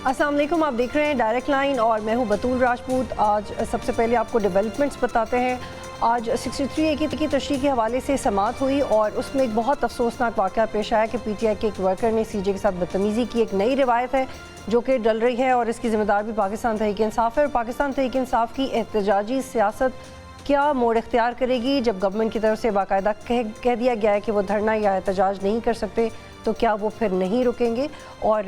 السلام علیکم، آپ دیکھ رہے ہیں ڈائریکٹ لائن اور میں ہوں بطول راجپوت۔ آج سب سے پہلے آپ کو ڈیولپمنٹس بتاتے ہیں۔ آج 63A کی تشریح کے حوالے سے سماعت ہوئی اور اس میں ایک بہت افسوسناک واقعہ پیش آیا کہ پی ٹی آئی کے ایک ورکر نے سی جے کے ساتھ بدتمیزی کی۔ ایک نئی روایت ہے جو کہ ڈل رہی ہے اور اس کی ذمہ دار بھی پاکستان تحریک انصاف ہے، اور پاکستان تحریک انصاف کی احتجاجی سیاست کیا موڑ اختیار کرے گی؟ جب گورنمنٹ کی طرف سے باقاعدہ کہہ دیا گیا ہے کہ وہ دھرنا یا احتجاج نہیں کر سکتے، تو کیا وہ پھر نہیں رکیں گے؟ اور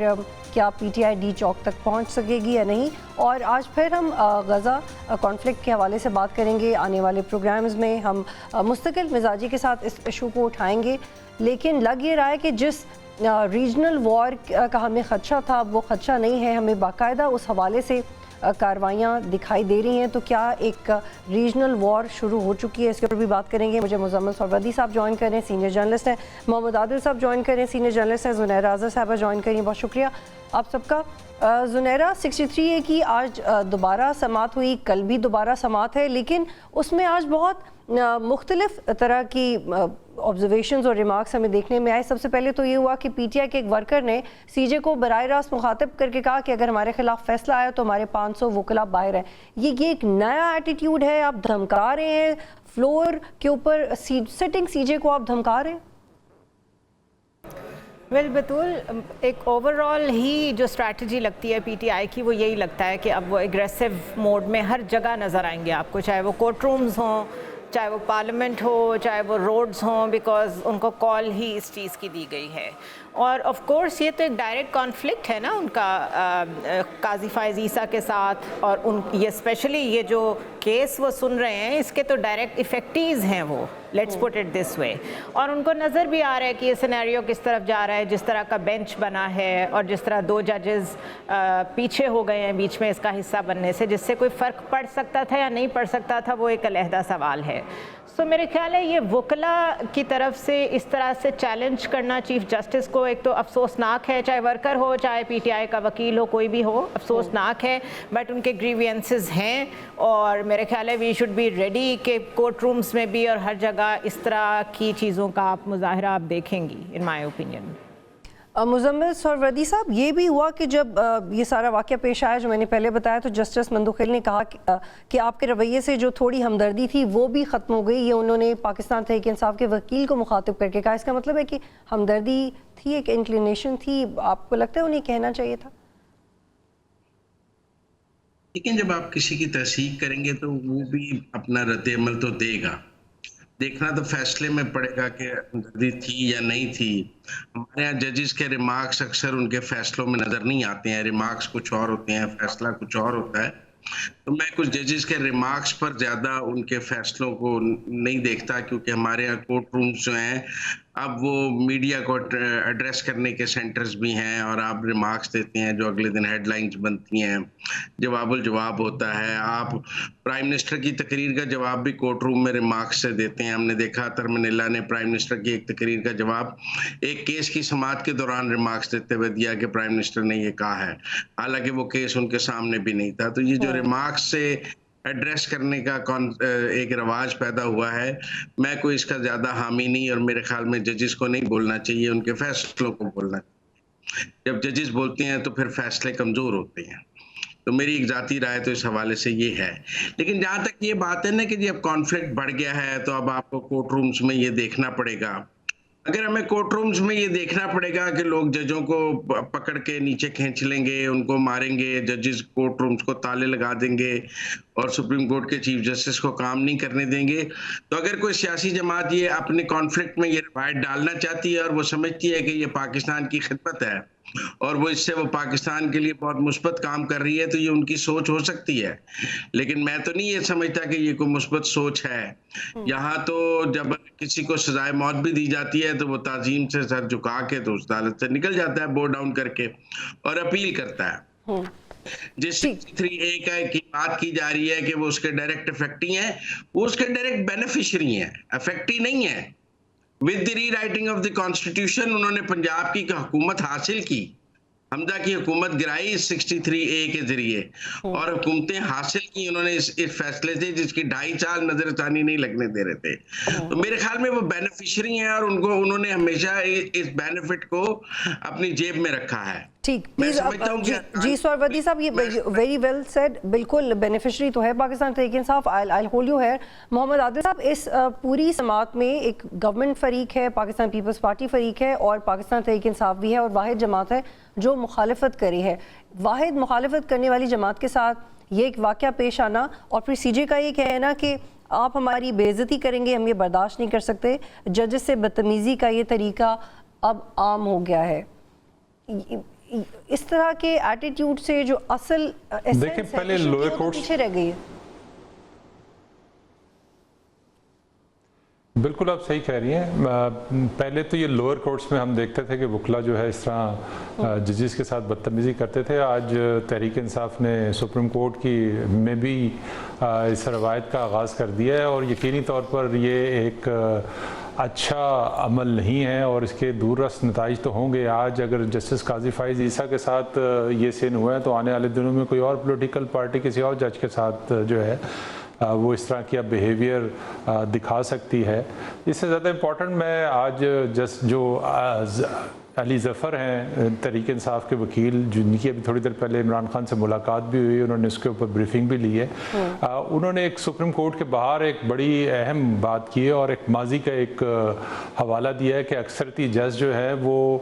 کیا پی ٹی آئی ڈی چوک تک پہنچ سکے گی یا نہیں؟ اور آج پھر ہم غزہ کانفلکٹ کے حوالے سے بات کریں گے۔ آنے والے پروگرامز میں ہم مستقل مزاجی کے ساتھ اس ایشو کو اٹھائیں گے، لیکن لگ یہ رہا ہے کہ جس ریجنل وار کا ہمیں خدشہ تھا وہ خدشہ نہیں ہے۔ ہمیں باقاعدہ اس حوالے سے کاروائیاں دکھائی دے رہی ہیں، تو کیا ایک ریجنل وار شروع ہو چکی ہے؟ اس کے اوپر بھی بات کریں گے۔ مجھے مزمل سہروردی صاحب جوائن کر رہے ہیں، سینئر جرنلسٹ ہیں۔ محمد عادل صاحب جوائن کر رہے ہیں، سینئر جرنلسٹ ہیں۔ زنیرہ آذر صاحبہ جوائن کر رہی ہیں، بہت شکریہ آپ سب کا۔ زنیرہ، 63A کی آج دوبارہ سماعت ہوئی، کل بھی دوبارہ سماعت ہے، لیکن اس میں آج بہت مختلف طرح کی آبزرویشنز اور ریمارکس ہمیں دیکھنے میں آئے۔ سب سے پہلے تو یہ ہوا کہ پی ٹی آئی کے ایک ورکر نے سی جے کو براہ راست مخاطب کر کے کہا کہ اگر ہمارے خلاف فیصلہ آیا تو ہمارے 500 وکلاء باہر ہیں۔ یہ ایک نیا ایٹیٹیوڈ ہے، آپ دھمکا رہے ہیں فلور کے اوپر سٹنگ سی جے کو، آپ دھمکا رہے ہیں؟ بطول، ایک اوور آل ہی جو اسٹریٹجی لگتی ہے پی ٹی آئی کی، وہ یہی لگتا ہے کہ اب وہ اگریسو موڈ میں ہر جگہ نظر آئیں گے آپ کو، چاہے وہ کورٹ رومز ہوں، چاہے وہ پارلیمنٹ ہو، چاہے وہ روڈز ہوں، بیکاز ان کو کال ہی اس چیز کی دی گئی ہے۔ اور آف کورس یہ تو ایک ڈائریکٹ کانفلکٹ ہے نا ان کا قاضی فائز عیسیٰ کے ساتھ، اور یہ اسپیشلی یہ جو کیس وہ سن رہے ہیں اس کے تو ڈائریکٹ افیکٹیز ہیں وہ، لیٹس پٹ اٹ دس وے۔ اور ان کو نظر بھی آ رہا ہے کہ یہ سینیریو کس طرف جا رہا ہے، جس طرح کا بینچ بنا ہے اور جس طرح 2 ججز پیچھے ہو گئے ہیں بیچ میں اس کا حصہ بننے سے، جس سے کوئی فرق پڑ سکتا تھا یا نہیں پڑ سکتا تھا وہ ایک علیحدہ سوال ہے۔ سو میرے خیال ہے یہ وکلاء کی طرف سے اس طرح سے چیلنج کرنا چیف جسٹس کو ایک تو افسوسناک ہے، چاہے ورکر ہو، چاہے پی ٹی آئی کا وکیل ہو، کوئی بھی ہو، افسوسناک ہے، بٹ ان کے گریوینسز ہیں، اور میرے خیال ہے وی شوڈ بی ریڈی کہ کورٹ رومز میں بھی اور ہر جگہ اس طرح کی چیزوں کا آپ مظاہرہ آپ دیکھیں گی، ان مائی اوپینین۔ مزمل سہروردی صاحب، یہ بھی ہوا کہ جب یہ سارا واقعہ پیش آیا جو میں نے پہلے بتایا، تو جسٹس مندوخیل نے کہا کہ آپ کے رویے سے جو تھوڑی ہمدردی تھی وہ بھی ختم ہو گئی۔ یہ انہوں نے پاکستان تحریک انصاف کے وکیل کو مخاطب کر کے کہا۔ اس کا مطلب ہے کہ ہمدردی تھی، ایک انکلینیشن تھی، آپ کو لگتا ہے انہیں کہنا چاہیے تھا؟ لیکن جب آپ کسی کی تصحیح کریں گے تو وہ بھی اپنا رد عمل تو دے گا، دیکھنا تو فیصلے میں پڑے گا کہ ہمدردی تھی یا نہیں تھی۔ ہمارے یہاں ججز کے ریمارکس اکثر ان کے فیصلوں میں نظر نہیں آتے ہیں، ریمارکس کچھ اور ہوتے ہیں، فیصلہ کچھ اور ہوتا ہے۔ تو میں کچھ ججز کے ریمارکس پر زیادہ ان کے فیصلوں کو نہیں دیکھتا، کیونکہ ہمارے یہاں کورٹ رومز جو ہیں اب وہ میڈیا کو ایڈریس کرنے کے سینٹرز بھی ہیں، اور آپ ریمارکس دیتے ہیں جو اگلے دن ہیڈ لائنز بنتی ہیں، جواب الجواب ہوتا ہے۔ آپ پرائم منسٹر کی تقریر کا جواب بھی کورٹ روم میں ریمارکس سے دیتے ہیں۔ ہم نے دیکھا ترمنیلا نے پرائم منسٹر کی ایک تقریر کا جواب ایک کیس کی سماعت کے دوران ریمارکس دیتے ہوئے دیا کہ پرائم منسٹر نے یہ کہا ہے، حالانکہ وہ کیس ان کے سامنے بھی نہیں تھا۔ تو یہ جو ریمارکس سے ایڈریس کرنے کا ایک رواج پیدا ہوا ہے، میں کوئی اس کا زیادہ حامی نہیں، اور میرے خیال میں ججز کو نہیں بولنا چاہیے، ان کے فیصلوں کو بولنا چاہیے۔ جب ججز بولتے ہیں تو پھر فیصلے کمزور ہوتے ہیں۔ تو میری ایک ذاتی رائے تو اس حوالے سے یہ ہے۔ لیکن جہاں تک یہ بات ہے نا کہ اب کانفلکٹ بڑھ گیا ہے تو اب آپ کو کورٹ رومز میں یہ دیکھنا پڑے گا۔ اگر ہمیں کورٹ رومز میں یہ دیکھنا پڑے گا کہ لوگ ججوں کو پکڑ کے نیچے کھینچ لیں گے، ان کو ماریں گے، ججز کورٹ رومز کو تالے لگا دیں گے اور سپریم کورٹ کے چیف جسٹس کو کام نہیں کرنے دیں گے، تو اگر کوئی سیاسی جماعت یہ اپنے کانفلکٹ میں یہ روایت ڈالنا چاہتی ہے اور وہ سمجھتی ہے کہ یہ پاکستان کی خدمت ہے اور وہ اس سے وہ پاکستان کے لیے بہت مثبت کام کر رہی ہے، تو یہ ان کی سوچ ہو سکتی ہے۔ لیکن میں تو نہیں یہ سمجھتا کہ یہ کوئی مثبت سوچ ہے۔ یہاں تو جب کسی کو سزائے موت بھی دی جاتی ہے تو وہ تعظیم سے سر جھکا کے تو اس عدالت سے نکل جاتا ہے، بو ڈاؤن کر کے، اور اپیل کرتا ہے۔ جس 63A کی بات کی جا رہی ہے کہ وہ اس کے ڈائریکٹ افیکٹی ہیں، وہ اس کے ڈائریکٹ بینیفیشری ہیں، افیکٹی نہیں ہیں۔ With the rewriting of the constitution انہوں نے پنجاب کی حکومت حاصل کی، حمزہ کی حکومت گرائی 63A کے ذریعے، اور حکومتیں حاصل کی انہوں نے اس فیصلے سے جس کی 2.5 سال نظر ثانی نہیں لگنے دے رہے تھے۔ تو میرے خیال میں وہ بینیفیشری ہیں، اور انہوں نے ہمیشہ اس بینیفٹ کو اپنی جیب میں رکھا ہے۔ ٹھیک پلیز جی سورودی صاحب یہ ویری ویل سیڈ بالکل بینیفیشری تو ہے پاکستان تحریک انصاف آئی ہولڈ یو ہیئر محمد عادل صاحب اس پوری سماعت میں ایک گورنمنٹ فریق ہے پاکستان پیپلز پارٹی فریق ہے اور پاکستان تحریک انصاف بھی ہے اور واحد جماعت ہے جو مخالفت کری ہے واحد مخالفت کرنے والی جماعت کے ساتھ یہ ایک واقعہ پیش آنا اور پھر سی جے کا یہ کہنا کہ آپ ہماری بے عزتی کریں گے ہم یہ برداشت نہیں کر سکتے ججز سے بدتمیزی کا یہ طریقہ اب عام ہو گیا ہے اس طرح کے ایٹیٹیوڈ سے جو اصل دیکھیں پہلے لوئر کورٹس پیچھے رہ گئی ہے بالکل آپ صحیح کہہ رہی ہیں پہلے تو یہ لوئر کورٹس میں ہم دیکھتے تھے کہ وکلا جو ہے اس طرح ججز کے ساتھ بدتمیزی کرتے تھے آج تحریک انصاف نے سپریم کورٹ کی میں بھی اس روایت کا آغاز کر دیا ہے اور یقینی طور پر یہ ایک اچھا عمل نہیں ہے اور اس کے دور رس نتائج تو ہوں گے آج اگر جسٹس قاضی فائز عیسیٰ کے ساتھ یہ سین ہوا ہے تو آنے والے دنوں میں کوئی اور پولیٹیکل پارٹی کسی اور جج کے ساتھ جو ہے وہ اس طرح کی اب بیہیویئر دکھا سکتی ہے اس سے زیادہ امپورٹنٹ میں آج جو علی ظفر ہیں تحریک انصاف کے وکیل جن کی ابھی تھوڑی دیر پہلے عمران خان سے ملاقات بھی ہوئی انہوں نے اس کے اوپر بریفنگ بھی لی ہے انہوں نے ایک سپریم کورٹ کے باہر ایک بڑی اہم بات کی ہے اور ایک ماضی کا ایک حوالہ دیا ہے کہ اکثرتی جج جو ہے وہ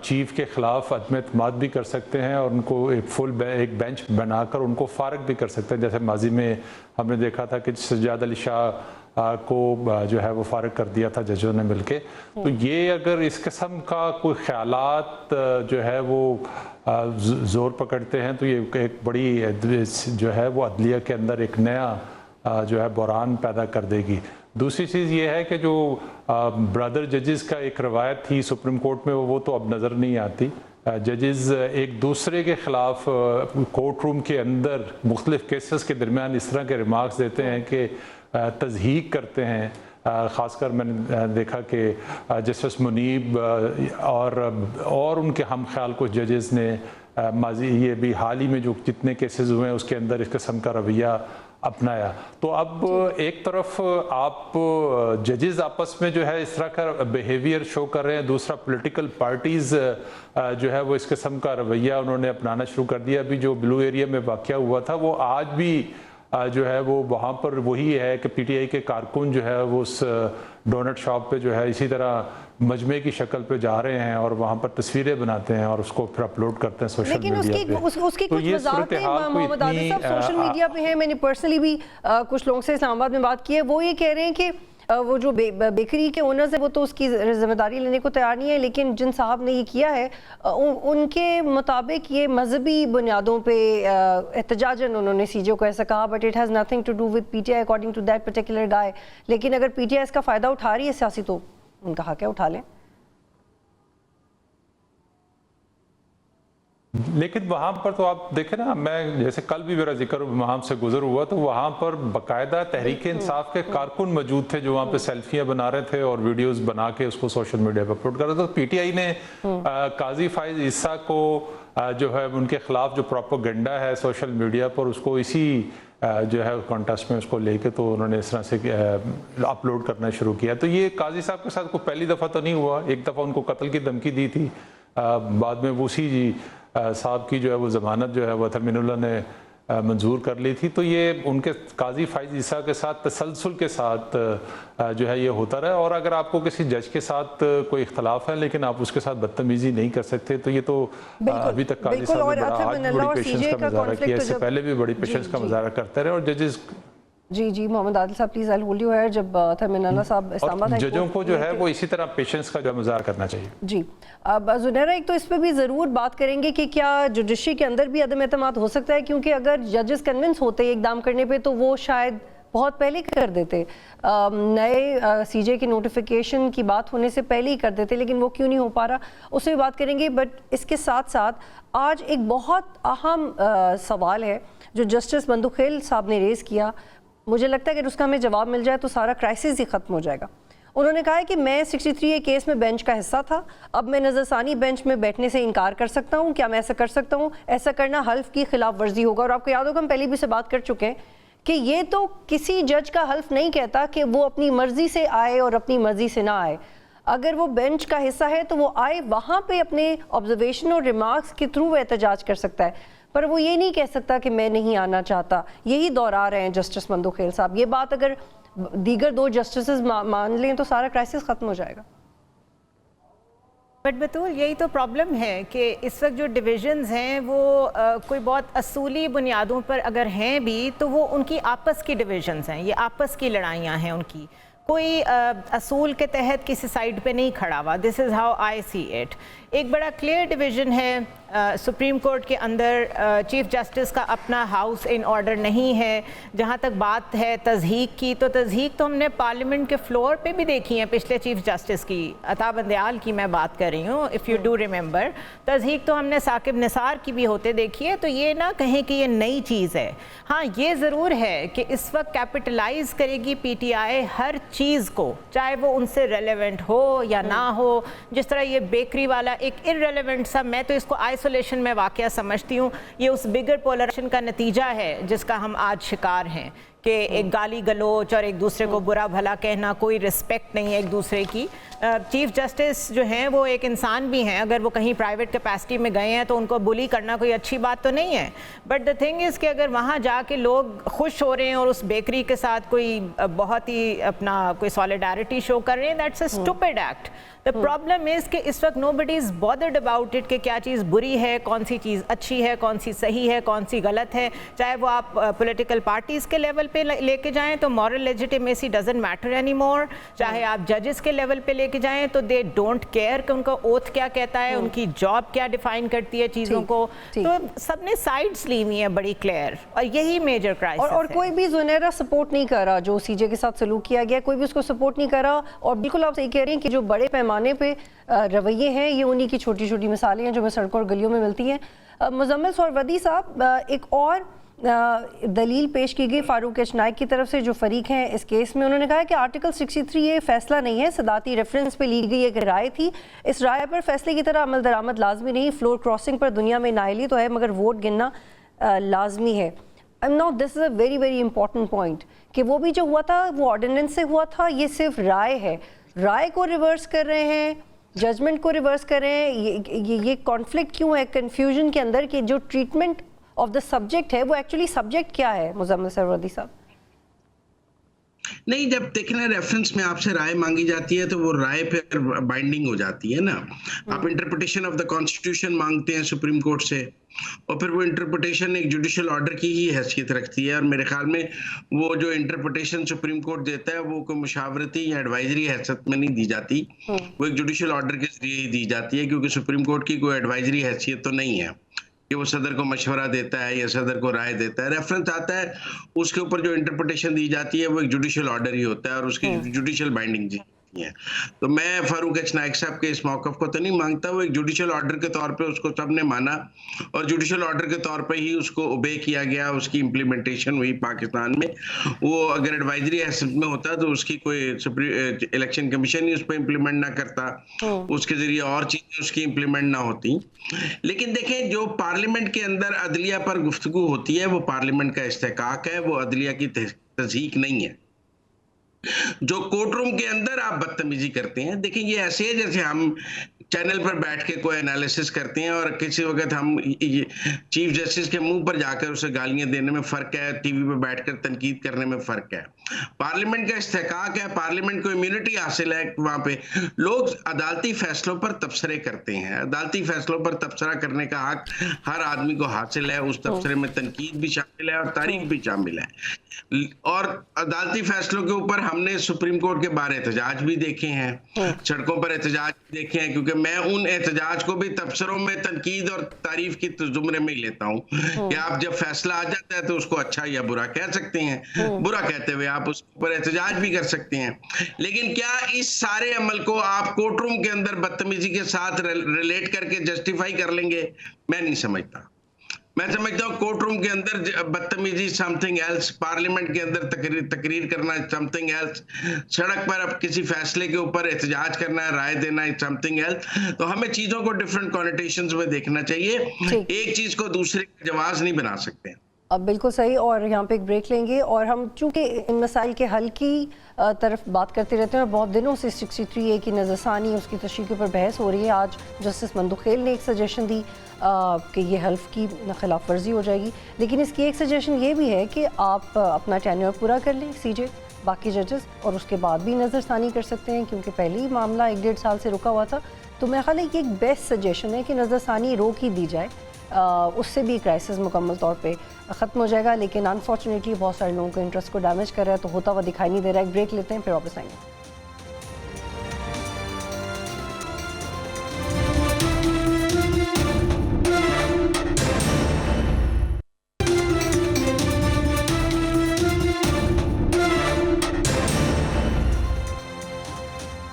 چیف کے خلاف عدم اعتماد بھی کر سکتے ہیں اور ان کو ایک بینچ بنا کر ان کو فارغ بھی کر سکتے ہیں جیسے ماضی میں ہم نے دیکھا تھا کہ سجاد علی شاہ کو جو ہے وہ فارغ کر دیا تھا ججوں نے مل کے تو یہ اگر اس قسم کا کوئی خیالات جو ہے وہ زور پکڑتے ہیں تو یہ ایک بڑی جو ہے وہ عدلیہ کے اندر ایک نیا جو ہے بحران پیدا کر دے گی دوسری چیز یہ ہے کہ جو برادر ججز کا ایک روایت تھی سپریم کورٹ میں وہ تو اب نظر نہیں آتی ججز ایک دوسرے کے خلاف کورٹ روم کے اندر مختلف کیسز کے درمیان اس طرح کے ریمارکس دیتے ہیں کہ تضحیق کرتے ہیں خاص کر میں نے دیکھا کہ جسٹس منیب اور ان کے ہم خیال کچھ ججز نے ماضی یہ بھی حال ہی میں جو جتنے کیسز ہوئے ہیں اس کے اندر اس قسم کا رویہ اپنایا تو اب ایک طرف آپ ججز آپس میں جو ہے اس طرح کا بیہیویئر شو کر رہے ہیں دوسرا پولیٹیکل پارٹیز جو ہے وہ اس قسم کا رویہ انہوں نے اپنانا شروع کر دیا ابھی جو بلو ایریا میں واقعہ ہوا تھا وہ آج بھی جو ہے وہ وہاں پر وہی ہے کہ پی ٹی آئی کے کارکن جو ہے وہ اس ڈونٹ شاپ پہ جو ہے اسی طرح مجمع کی شکل پہ جا رہے ہیں اور وہاں پر تصویریں بناتے ہیں اور اس کو پھر اپلوڈ کرتے ہیں سوشل میڈیا پہ لیکن اس کی کچھ وضاحتیں محمد عادل صاحب سوشل میڈیا پہ ہیں میں نے پرسنلی بھی کچھ لوگوں سے اسلام آباد میں بات کی ہے وہ یہ کہہ رہے ہیں کہ وہ جو بیکری کے اونرز ہیں وہ تو اس کی ذمہ داری لینے کو تیار نہیں ہے لیکن جن صاحب نے یہ کیا ہے ان کے مطابق یہ مذہبی بنیادوں پہ احتجاجاً انہوں نے سی جے کو ایسا کہا but it has nothing to do with P T I according to that particular guy لیکن اگر پی ٹی آئی اس کا فائدہ اٹھا رہی ہے سیاسی تو ان کا حق ہے اٹھا لیں لیکن وہاں پر تو آپ دیکھیں نا میں جیسے کل بھی میرا ذکر وہاں سے گزر ہوا تو وہاں پر باقاعدہ تحریک انصاف کے کارکن موجود تھے جو وہاں پہ سیلفیاں بنا رہے تھے اور ویڈیوز بنا کے اس کو سوشل میڈیا پہ اپلوڈ کر رہے تھے تو پی ٹی آئی نے قاضی فائز عیسیٰ کو جو ہے ان کے خلاف جو پروپیگنڈا ہے سوشل میڈیا پر اس کو اسی جو ہے کانٹیسٹ میں اس کو لے کے تو انہوں نے اس طرح سے اپلوڈ کرنا شروع کیا تو یہ قاضی صاحب کے ساتھ کوئی پہلی دفعہ تو نہیں ہوا ایک دفعہ ان کو قتل کی دھمکی دی تھی بعد میں اسی صاحب کی جو ہے وہ ضمانت جو ہے وہ تھرمین اللہ نے منظور کر لی تھی تو یہ ان کے قاضی فائز عیسیٰ کے ساتھ تسلسل کے ساتھ جو ہے یہ ہوتا رہا اور اگر آپ کو کسی جج کے ساتھ کوئی اختلاف ہے لیکن آپ اس کے ساتھ بدتمیزی نہیں کر سکتے تو یہ تو ابھی تک قاضی صاحب نے آج بڑی پیشنس کا مظاہرہ کیا اس سے پہلے بھی بڑی پیشنس کا مظاہرہ کرتے رہے اور ججز جی محمد عادل صاحب please I hold you here جب تھرمین اللہ صاحب اسلام آباد ججوں کو جو ہے وہ اسی طرح پیشنس کا جو مظاہرہ کرنا چاہیے جی اب زنیرہ ایک تو اس پہ بھی ضرور بات کریں گے کہ کیا جوڈیشری کے اندر بھی عدم اعتماد ہو سکتا ہے کیونکہ اگر ججز کنونس ہوتے اقدام کرنے پہ تو وہ شاید بہت پہلے کر دیتے نئے سی جے کی نوٹیفیکیشن کی بات ہونے سے پہلے ہی کر دیتے لیکن وہ کیوں نہیں ہو پا رہا اس سے بھی بات کریں گے بٹ اس کے ساتھ ساتھ آج ایک بہت اہم سوال ہے جو جسٹس بندوخیل صاحب نے ریز کیا مجھے لگتا ہے کہ اس کا ہمیں جواب مل جائے تو سارا کرائسس ہی ختم ہو جائے گا انہوں نے کہا ہے کہ میں 63 کیس میں بینچ کا حصہ تھا اب میں نظر ثانی بینچ میں بیٹھنے سے انکار کر سکتا ہوں کیا میں ایسا کر سکتا ہوں ایسا کرنا حلف کی خلاف ورزی ہوگا اور آپ کو یاد ہوگا ہم پہلے بھی سے بات کر چکے ہیں کہ یہ تو کسی جج کا حلف نہیں کہتا کہ وہ اپنی مرضی سے آئے اور اپنی مرضی سے نہ آئے اگر وہ بینچ کا حصہ ہے تو وہ آئے وہاں پہ اپنے آبزرویشن اور ریمارکس کے تھرو وہ احتجاج کر سکتا ہے، پر وہ یہ نہیں کہہ سکتا کہ میں نہیں آنا چاہتا. یہی دور آ رہے ہیں جسٹس مندوخیل صاحب. یہ بات اگر دیگر 2 جسٹسز مان لیں تو سارا کرائسس ختم ہو جائے گا. بٹ بطول یہی تو پرابلم ہے کہ اس وقت جو ڈویژنز ہیں وہ کوئی بہت اصولی بنیادوں پر اگر ہیں بھی تو وہ ان کی آپس کی ڈویژنز ہیں، یہ آپس کی لڑائیاں ہیں ان کی. کوئی اصول کے تحت کسی سائڈ پہ نہیں کھڑا ہوا. This is how I see it. ایک بڑا کلیئر ڈویژن ہے سپریم کورٹ کے اندر. چیف جسٹس کا اپنا ہاؤس ان آرڈر نہیں ہے. جہاں تک بات ہے تضحیک کی، تو تضحیک تو ہم نے پارلیمنٹ کے فلور پہ بھی دیکھی ہے پچھلے چیف جسٹس کی. عطا بندیال کی میں بات کر رہی ہوں، اف یو ڈو ریممبر. تضحیک تو ہم نے ثاقب نثار کی بھی ہوتے دیکھی ہے. تو یہ نہ کہیں کہ یہ نئی چیز ہے. ہاں یہ ضرور ہے کہ اس وقت کیپٹلائز کرے گی پی ٹی آئی ہر چیز کو، چاہے وہ ان سے ریلیونٹ ہو یا نہ ہو. جس طرح یہ بیکری والا ایک ارریلیونٹ سا، میں تو اس کو آئسولیشن میں واقعہ سمجھتی ہوں. یہ اس بگر پولرائزیشن کا نتیجہ ہے جس کا ہم آج شکار ہیں کہ ایک گالی گلوچ اور ایک دوسرے کو برا بھلا کہنا، کوئی رسپیکٹ نہیں ہے ایک دوسرے کی. چیف جسٹس جو ہیں وہ ایک انسان بھی ہیں. اگر وہ کہیں پرائیویٹ کیپیسٹی میں گئے ہیں تو ان کو بلی کرنا کوئی اچھی بات تو نہیں ہے. بٹ دا تھنگ از کہ اگر وہاں جا کے لوگ خوش ہو رہے ہیں اور اس بیکری کے ساتھ کوئی بہت ہی اپنا کوئی سالیڈیرٹی شو کر رہے ہیں، that's a stupid act. The problem is کہ اس وقت nobody is bothered about it کہ کیا چیز بری ہے، کون سی چیز اچھی ہے، کون سی صحیح ہے، کون سی غلط ہے. چاہے وہ آپ پولیٹیکل پارٹیز کے لیول پہ لے کے جائیں تو moral legitimacy doesn't matter anymore. چاہے آپ ججز کے لیول پہ لے کے جائیں تو they don't care کہ ان کا اوتھ کیا کہتا ہے، ان کی جاب کیا ڈیفائن کرتی ہے چیزوں کو. تو سب نے سائڈس لی ہوئی ہیں بڑی کلیئر، اور یہی میجر کرائسس ہے. اور کوئی بھی زنیرا سپورٹ نہیں کر رہا جو سی جے کے ساتھ سلوک کیا گیا، کوئی بھی اس کو سپورٹ نہیں کر رہا. اور بالکل آپ صحیح کہہ رہے ہیں کہ جو بڑے پیمانے پہ رویے ہیں یہ انہی کی چھوٹی چھوٹی مثالیں ہیں جو ہمیں سڑکوں اور گلیوں میں ملتی ہیں. مزمل سہروردی صاحب، ایک اور دلیل پیش کی گئی فاروق ایچ نائک کی طرف سے جو فریق ہیں اس کیس میں. انہوں نے کہا کہ آرٹیکل 63 یہ فیصلہ نہیں ہے، صدارتی ریفرنس پہ لی گئی ایک رائے تھی. اس رائے پر فیصلے کی طرح عمل درآمد لازمی نہیں. فلور کراسنگ پر دنیا میں نااہلی تو ہے مگر ووٹ گننا لازمی ہے. No this is a very very important point کہ وہ بھی جو ہوا تھا وہ آرڈیننس سے ہوا تھا، یہ صرف رائے ہے. رائے کو ریورس کر رہے ہیں، ججمنٹ کو ریورس کر رہے ہیں. یہ کانفلکٹ کیوں ہے کنفیوژن کے اندر کہ جو ٹریٹمنٹ آف دا سبجیکٹ ہے وہ ایکچولی سبجیکٹ کیا ہے؟ مزمل سہروردی صاحب. نہیں، جب دیکھنا ریفرنس میں آپ سے رائے مانگی جاتی ہے تو وہ رائے پھر بائنڈنگ ہو جاتی ہے نا. آپ انٹرپریٹیشن آف دا کانسٹیٹیوشن مانگتے ہیں سپریم کورٹ سے، اور پھر وہ انٹرپریٹیشن ایک جوڈیشل آرڈر کی ہی حیثیت رکھتی ہے. اور میرے خیال میں وہ جو انٹرپریٹیشن سپریم کورٹ دیتا ہے وہ کوئی مشاورتی یا ایڈوائزری حیثیت میں نہیں دی جاتی، وہ ایک جوڈیشل آرڈر کے ذریعے ہی دی جاتی ہے، کیونکہ سپریم کورٹ کی کوئی ایڈوائزری حیثیت تو نہیں ہے کہ وہ صدر کو مشورہ دیتا ہے یا صدر کو رائے دیتا ہے. ریفرنس آتا ہے، اس کے اوپر جو انٹرپریٹیشن دی جاتی ہے وہ ایک جوڈیشل آرڈر ہی ہوتا ہے اور اس کی جوڈیشل بائنڈنگ جی ہے. تو میں فاروق ایچ نائک صاحب کے اس موقف کو تو نہیں مانگتا. وہ ایک جوڈیشل آرڈر کے طور پہ اس کو سب نے مانا اور جوڈیشل آرڈر کے طور پہ ہی اس کو اوبے کیا گیا، اس کی امپلیمنٹیشن ہوئی پاکستان میں. وہ اگر ایڈوائزری حیثیت میں ہوتا تو اس کی کوئی الیکشن کمیشن ہی اس پہ امپلیمنٹ نہ کرتا، اس کے ذریعے اور چیزیں اس کی امپلیمنٹ نہ ہوتی. لیکن دیکھیں، جو پارلیمنٹ کے اندر عدلیہ پر گفتگو ہوتی ہے وہ پارلیمنٹ کا استحقاق ہے، وہ عدلیہ کی تضحیق نہیں ہے. جو کورٹ روم کے اندر آپ بدتمیزی کرتے ہیں، دیکھیں یہ ایسے ہے جیسے ہم چینل پر بیٹھ کے کوئی انالیسس کرتے ہیں اور کسی وقت ہم چیف جسٹس کے منہ پر جا کر اسے گالیاں دینے میں فرق ہے، ٹی وی پہ بیٹھ کر تنقید کرنے میں فرق ہے. پارلیمنٹ کا استحقاق ہے، پارلیمنٹ کو امیونٹی حاصل ہے. وہاں پہ لوگ عدالتی فیصلوں پر تبصرے کرتے ہیں. عدالتی فیصلوں پر تبصرہ کرنے کا حق ہر آدمی کو حاصل ہے. اس تبصرے میں تنقید بھی شامل ہے اور تعریف بھی شامل ہے. اور عدالتی فیصلوں کے اوپر ہم نے سپریم کورٹ کے باہر احتجاج بھی دیکھے ہیں، سڑکوں پر احتجاج بھی دیکھے ہیں، کیونکہ میں ان احتجاج کو بھی تبصروں میں تنقید اور تعریف کی زمرے میں ہی لیتا ہوں کہ آپ جب فیصلہ آ جاتا ہے تو اس کو اچھا یا برا کہہ سکتے ہیں. برا کہتے ہوئے آپ اس پر احتجاج بھی کر سکتے ہیں. لیکن کیا اس سارے عمل کو آپ کورٹ روم کے اندر بدتمیزی کے ساتھ ریلیٹ کر کے جسٹیفائی کر لیں گے؟ میں نہیں سمجھتا. میں سمجھتا ہوں کورٹ روم کے اندر بدتمیزی سم تھنگ ایلس، پارلیمنٹ کے اندر تقریر کرنا سم تھنگ ایلس، سڑک پر اب کسی فیصلے کے اوپر احتجاج کرنا ہے، رائے دینا ہے سم تھنگ ایلس. تو ہمیں چیزوں کو ڈفرینٹ کونوٹیشنز میں دیکھنا چاہیے. ایک چیز کو دوسرے کا جواز نہیں بنا سکتے. اب بالکل صحیح. اور یہاں پہ ایک بریک لیں گے اور ہم چونکہ ان مسائل کے حل کی طرف بات کرتے رہتے ہیں اور بہت دنوں سے 63A کی نظر ثانی اس کی تشریح کے اوپر بحث ہو رہی ہے. آج جسٹس مندوخیل نے ایک سجیشن دی کہ یہ حلف کی خلاف ورزی ہو جائے گی, لیکن اس کی ایک سجیشن یہ بھی ہے کہ آپ اپنا ٹینیور پورا کر لیں CJ باقی ججز, اور اس کے بعد بھی نظر ثانی کر سکتے ہیں کیونکہ پہلے ہی معاملہ 1-1.5 سال سے رکا ہوا تھا. تو میرا خیال ہے کہ ایک بیسٹ سجیشن ہے کہ نظر ثانی روک ہی دی جائے, اس سے بھی کرائسس مکمل طور پہ ختم ہو جائے گا. لیکن انفارچونیٹلی بہت سارے لوگوں کے انٹرسٹ کو ڈیمیج کر رہا ہے تو ہوتا ہوا دکھائی نہیں دے رہا ہے. ایک بریک لیتے ہیں پھر واپس آئیں گے.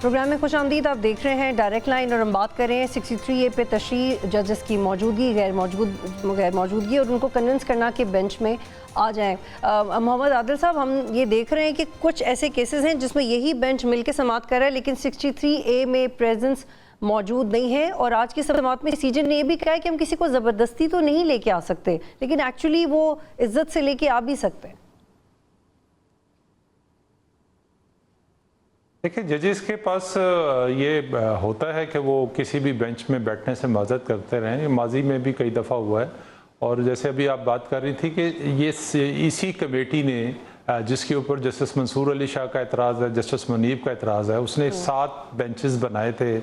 پروگرام میں خوش آمدید. آپ دیکھ رہے ہیں ڈائریکٹ لائن اور ہم بات کر رہے ہیں 63A پہ تشریح ججز کی موجودگی غیر موجودگی اور ان کو کنونس کرنا کہ بینچ میں آ جائیں. محمد عادل صاحب, ہم یہ دیکھ رہے ہیں کہ کچھ ایسے کیسز ہیں جس میں یہی بینچ مل کے سماعت کر رہا ہے لیکن 63A میں پریزنس موجود نہیں ہے, اور آج کی سماعت میں CJ نے یہ بھی کہا ہے کہ ہم کسی کو زبردستی تو نہیں لے کے آ سکتے لیکن ایکچولی وہ عزت سے لے کے آ بھی سکتے ہیں. دیکھیں, ججز کے پاس یہ ہوتا ہے کہ وہ کسی بھی بینچ میں بیٹھنے سے معذرت کرتے رہیں. یہ ماضی میں بھی کئی دفعہ ہوا ہے, اور جیسے ابھی آپ بات کر رہی تھی کہ یہ اسی کمیٹی نے جس کے اوپر جسٹس منصور علی شاہ کا اعتراض ہے, جسٹس منیب کا اعتراض ہے, اس نے 7 بینچز بنائے تھے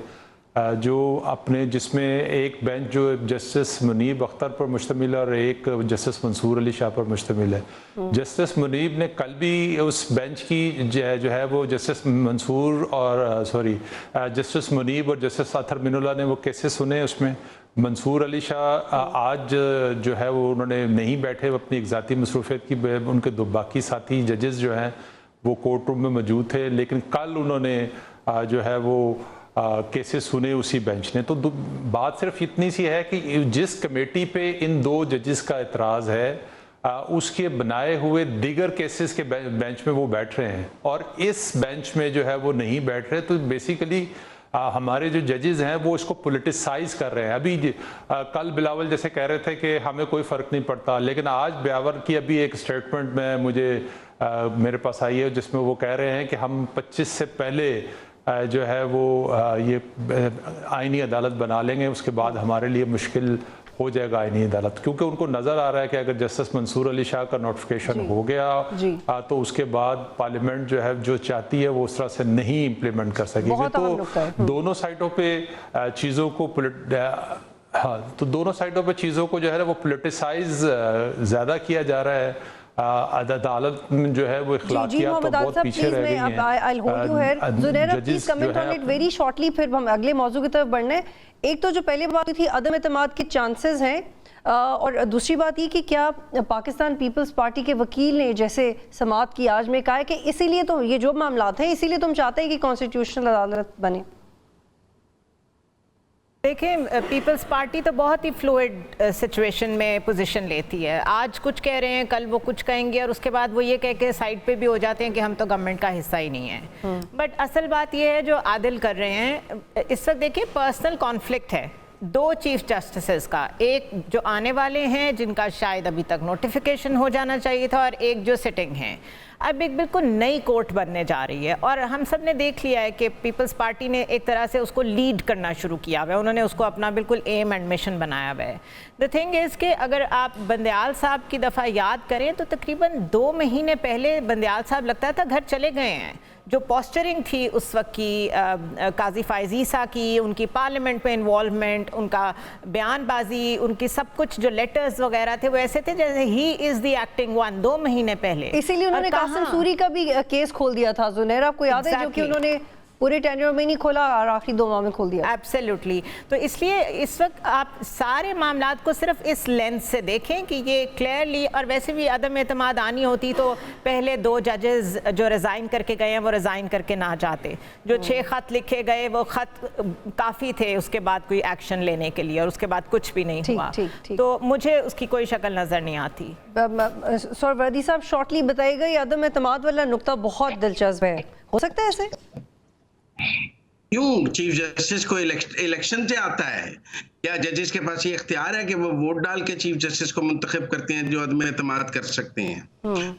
جو اپنے, جس میں ایک بینچ جو جسٹس منیب اختر پر مشتمل ہے اور ایک جسٹس منصور علی شاہ پر مشتمل ہے. جسٹس منیب نے کل بھی اس بینچ کی جو ہے وہ جسٹس منصور اور جسٹس منیب اور جسٹس اطہر من اللہ نے وہ کیسز سنے. اس میں منصور علی شاہ آج جو ہے وہ انہوں نے نہیں بیٹھے, اپنی ایک ذاتی مصروفیت کی, ان کے 2 باقی ساتھی ججز جو ہیں وہ کورٹ روم میں موجود تھے, لیکن کل انہوں نے جو ہے وہ کیسز سنے اسی بینچ نے. تو بات صرف اتنی سی ہے کہ جس کمیٹی پہ ان 2 ججز کا اعتراض ہے اس کے بنائے ہوئے دیگر کیسز کے بینچ میں وہ بیٹھ رہے ہیں اور اس بینچ میں جو ہے وہ نہیں بیٹھ رہے. تو بیسیکلی ہمارے جو ججز ہیں وہ اس کو پولیٹیسائز کر رہے ہیں. ابھی کل بلاول جیسے کہہ رہے تھے کہ ہمیں کوئی فرق نہیں پڑتا, لیکن آج بیاور کی ابھی ایک سٹیٹمنٹ میں مجھے میرے پاس آئی ہے جس میں وہ کہہ رہے ہیں کہ ہم 25 سے پہلے جو ہے وہ یہ آئینی عدالت بنا لیں گے, اس کے بعد ہمارے لیے مشکل ہو جائے گا آئینی عدالت, کیونکہ ان کو نظر آ رہا ہے کہ اگر جسٹس منصور علی شاہ کا نوٹیفیکیشن ہو گیا تو اس کے بعد پارلیمنٹ جو ہے جو چاہتی ہے وہ اس طرح سے نہیں امپلیمنٹ کر سکے گی. تو دونوں سائٹوں پہ چیزوں کو چیزوں کو جو ہے وہ پولیٹیسائز زیادہ کیا جا رہا ہے. عدالت جو ہے وہ اخلاقیات تو بہت پیچھے رہ گئی ہیں. Zunaira please comment on it very shortly, پھر ہم اگلے موضوع کی طرف بڑھنے. ایک تو جو پہلے بات تھی عدم اعتماد کے چانسز ہیں, اور دوسری بات یہ کہ کیا پاکستان پیپلز پارٹی کے وکیل نے جیسے سماعت کی آج میں کہا ہے کہ اسی لیے تو یہ جو معاملات ہیں اسی لیے تم چاہتے ہیں کہ کانسٹیٹیوشنل عدالت بنے. دیکھیں, پیپلز پارٹی تو بہت ہی فلوئڈ سچویشن میں پوزیشن لیتی ہے. آج کچھ کہہ رہے ہیں, کل وہ کچھ کہیں گے, اور اس کے بعد وہ یہ کہہ کے سائڈ پہ بھی ہو جاتے ہیں کہ ہم تو گورنمنٹ کا حصہ ہی نہیں ہیں. بٹ اصل بات یہ ہے جو عادل کر رہے ہیں, اس وقت دیکھیں پرسنل کانفلکٹ ہے 2 چیف جسٹسز کا, ایک جو آنے والے ہیں جن کا شاید ابھی تک نوٹیفیکیشن ہو جانا چاہیے تھا, اور ایک جو سٹنگ ہیں. اب ایک بالکل نئی کورٹ بننے جا رہی ہے, اور ہم سب نے دیکھ لیا ہے کہ پیپلز پارٹی نے ایک طرح سے اس کو لیڈ کرنا شروع کیا ہوا ہے, انہوں نے اس کو اپنا بالکل ایم اینڈ مشن بنایا ہوا ہے. دا تھنگ از کہ اگر آپ بندیال صاحب کی دفعہ یاد کریں تو تقریباً 2 مہینے پہلے بندیال صاحب لگتا تھا گھر چلے گئے ہیں. جو پوسچرنگ تھی اس وقت کی قاضی فائز عیسیٰ کی, ان کی پارلیمنٹ میں انوالومنٹ, ان کا بیان بازی, ان کی سب کچھ جو لیٹرز وغیرہ تھے وہ ایسے تھے جیسے ہی از دی ایکٹنگ ون. 2 مہینے پہلے اسی لیے انہوں نے قاسم سوری کا بھی کیس کھول دیا تھا. زنیرہ آپ کو یاد ہے, جو کہ انہوں نے پورے ٹینیور میں نہیں کھولا اور آخری 2 ماہ میں کھول دیا. ایبسلیوٹلی. تو اس لیے اس وقت آپ سارے معاملات کو صرف اس لینس سے دیکھیں کہ یہ کلیئرلی, اور ویسے بھی عدم اعتماد آنی ہوتی تو پہلے 2 ججز جو ریزائن کر کے گئے ہیں وہ ریزائن کر کے نہ جاتے. جو 6 خط لکھے گئے وہ خط کافی تھے اس کے بعد کوئی ایکشن لینے کے لیے, اور اس کے بعد کچھ بھی نہیں ہوا. تو مجھے اس کی کوئی شکل نظر نہیں آتی. وردی صاحب شارٹلی بتائیے گا, یہ عدم اعتماد والا نقطہ بہت دلچسپ ہے, ہو سکتا ہے ایسے؟ کیوں چیف جسٹس کو الیکشن سے آتا ہے, کیا ججز کے پاس یہ اختیار ہے کہ وہ ووٹ ڈال کے چیف جسٹس کو منتخب کرتے ہیں جو عدم اعتماد کر سکتے ہیں؟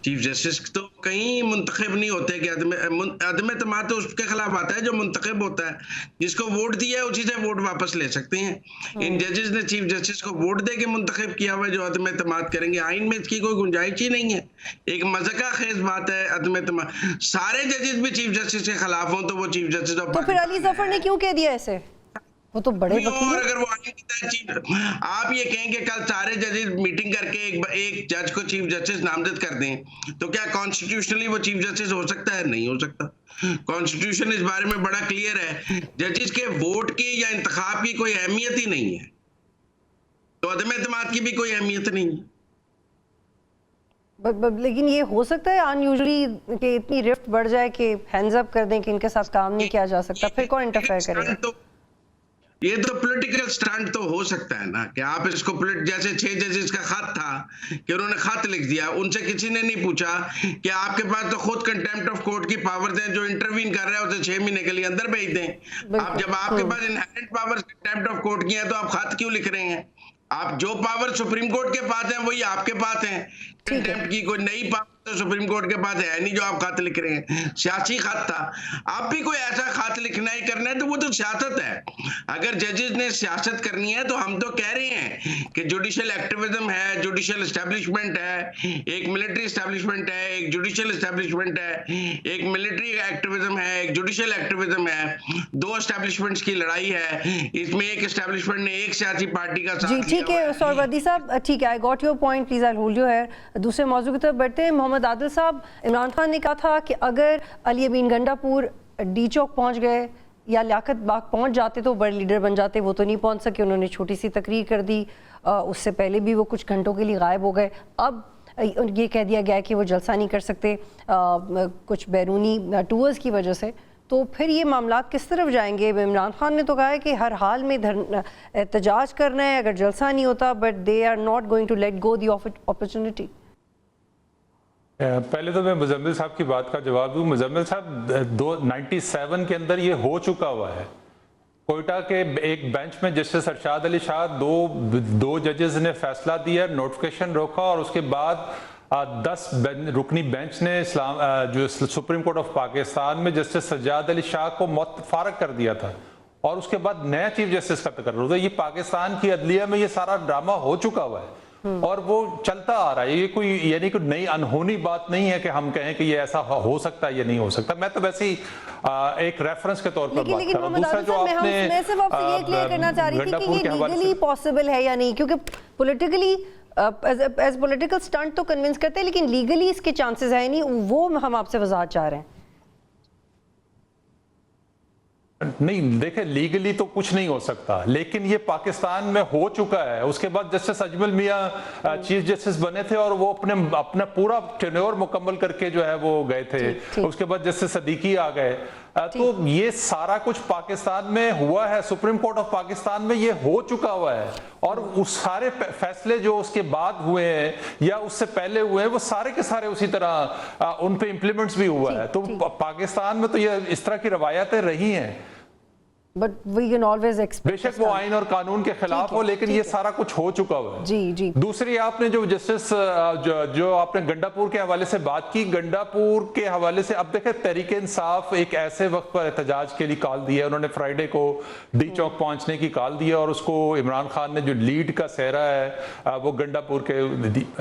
چیف جسٹس تو کہیں منتخب نہیں ہوتے کہ عدم اعتماد تو اس کے خلاف آتا ہے جو منتخب ہوتا ہے، جس کو ووٹ دیا ہے اسی سے ووٹ واپس لے سکتے ہیں۔ ان ججز نے چیف جسٹس کو ووٹ دے کے منتخب کیا ہوا ہے جو عدم اعتماد کریں گے، آئین میں اس کی کوئی گنجائش ہی نہیں ہے۔ ایک مذاقہ خیز بات ہے عدم اعتماد، سارے ججز بھی چیف جسٹس کے خلاف ہوں تو وہ چیف جسٹس تو پھر علی ظفر نے کیوں کہہ دیا ایسے؟ وہ تو بڑے وکیل اور اگر وہ آئین کی تحت آپ یہ کہیں کہ کل سارے ججز میٹنگ کر کے ایک جج کو چیف جسٹس نامزد کر دیں تو کیا کانسٹیٹیوشنلی وہ چیف جسٹس ہو سکتا ہے؟ نہیں ہو سکتا۔ کانسٹیٹیوشن اس بارے میں بڑا کلیئر ہے، ججز کے ووٹ کی یا انتخاب کی کوئی اہمیت ہی نہیں ہے، تو عدم اعتماد کی بھی کوئی اہمیت نہیں ہے۔ لیکن یہ ہو سکتا ہے ان یوزلی کہ اتنی رفٹ بڑھ جائے کہ ہینڈز اپ کر دیں کہ ان کے ساتھ کام نہیں کیا جا سکتا، پھر کون انٹرفیئر کرے گا؟ یہ تو پولیٹیکل سٹنٹ تو ہو سکتا ہے نا کہ آپ اس کو جیسے 6 ججز کا خط تھا کہ انہوں نے خط لکھ دیا، ان سے کسی نے نہیں پوچھا کہ آپ کے پاس تو خود کنٹیمپٹ آف کورٹ کی پاورز ہیں، جو انٹروین کر رہا ہے اسے 6 مہینے کے لیے اندر بھیج دیں۔ آپ جب آپ کے پاس inherent powers contempt of court کی ہیں تو آپ خط کیوں لکھ رہے ہیں؟ آپ جو پاور سپریم کورٹ کے پاس ہیں وہی آپ کے پاس ہیں، کنٹیمپٹ کی کوئی نئی پاور تو سپریم کورٹ کے پاس ہے نہیں جو آپ خط لکھ رہے ہیں، سیاسی خط تھا۔ آپ بھی کوئی ایسا خط لکھنا ہی کرنا ہے تو وہ تو سیاست ہے۔ اگر ججز نے سیاست کرنی ہے تو ہم تو کہہ رہے ہیں کہ جوڈیشل ایکٹیویزم ہے، جوڈیشل اسٹیبلشمنٹ ہے، ایک ملٹری اسٹیبلشمنٹ ہے، ایک جوڈیشل اسٹیبلشمنٹ ہے، ایک ملٹری ایکٹیویزم ہے، ایک جوڈیشل ایکٹیویزم ہے، دو اسٹیبلشمنٹس کی لڑائی ہے، اس میں ایک اسٹیبلشمنٹ نے ایک سیاسی پارٹی کا ساتھ لیا۔ جی ٹھیک ہے سہروردی صاحب، ٹھیک ہے، I got your point, please I hold your here. دوسرے موضوع کی طرف بڑھتے ہیں۔ محمد عادل صاحب، عمران خان نے کہا تھا کہ اگر علی امین گنڈا پور ڈی چوک پہنچ گئے یا لیاقت باغ پہنچ جاتے تو بڑے لیڈر بن جاتے، وہ تو نہیں پہنچ سکے، انہوں نے چھوٹی سی تقریر کر دی، اس سے پہلے بھی وہ کچھ گھنٹوں کے لیے غائب ہو گئے۔ اب یہ کہہ دیا گیا کہ وہ جلسہ نہیں کر سکتے کچھ بیرونی ٹورز کی وجہ سے، تو پھر یہ معاملات کس طرف جائیں گے؟ عمران خان نے تو کہا ہے کہ ہر حال میں احتجاج کرنا ہے اگر جلسہ نہیں ہوتا، but they are not going to let go the opportunity. پہلے تو میں مزمل صاحب کی بات کا جواب دوں۔ مزمل صاحب 97 کے اندر یہ ہو چکا ہوا ہے۔ کوئٹہ کے ایک بینچ میں جسٹس ارشاد علی شاہ دو ججز نے فیصلہ دیا، نوٹیفیکیشن روکا، اور اس کے بعد 10 رکنی بینچ نے جو سپریم کورٹ آف پاکستان میں جسٹس سجاد علی شاہ کو فارغ کر دیا تھا، اور اس کے بعد نیا چیف جسٹس کا تقرر ہوتا ہے۔ یہ پاکستان کی عدلیہ میں یہ سارا ڈرامہ ہو چکا ہوا ہے اور وہ چلتا آ رہا ہے۔ یہ کوئی یعنی کوئی نئی انہونی بات نہیں ہے کہ ہم کہیں کہ یہ ایسا ہو سکتا ہے یا نہیں ہو سکتا۔ میں تو ویسے ہی ایک ریفرنس کے طور پر بات کر رہا ہوں۔ دوسرا جو آپ نے میں صرف آپ سے یہ کلیئر کرنا چاہ رہی تھی کہ یہ لیگلی پاسبل ہے یا نہیں، کیونکہ پولیٹیکلی ایز پولیٹیکل سٹنٹ تو کنونس کرتے ہیں لیکن لیگلی اس کے چانسز ہیں نہیں، وہ ہم آپ سے وضاحت چاہ رہے ہیں۔ نہیں دیکھیں، لیگلی تو کچھ نہیں ہو سکتا، لیکن یہ پاکستان میں ہو چکا ہے۔ اس کے بعد جسٹس اجمل میاں چیف جسٹس بنے تھے اور وہ اپنا پورا ٹینیور مکمل کر کے جو ہے وہ گئے تھے۔ اس کے بعد جسٹس صدیقی آ گئے، تو یہ سارا کچھ پاکستان میں ہوا ہے، سپریم کورٹ آف پاکستان میں یہ ہو چکا ہوا ہے، اور اس سارے فیصلے جو اس کے بعد ہوئے ہیں یا اس سے پہلے ہوئے ہیں وہ سارے کے سارے اسی طرح ان پہ امپلیمنٹس بھی ہوا ہے۔ تو پاکستان میں تو یہ اس طرح کی روایتیں رہی ہیں، بے شک وہ آئین اور قانون کے خلاف ہو، لیکن یہ سارا کچھ ہو چکا ہوا ہے۔ جی دوسری آپ نے جو جسٹس جو آپ نے گنڈا پور کے حوالے سے بات کی، گنڈا پور کے حوالے سے اب دیکھیں تحریک انصاف ایک ایسے وقت پر احتجاج کے لیے کال دی ہے، انہوں نے فرائیڈے کو ڈی چوک پہنچنے کی کال دی ہے، اور اس کو عمران خان نے جو لیڈ کا سہرا ہے وہ گنڈا پور کے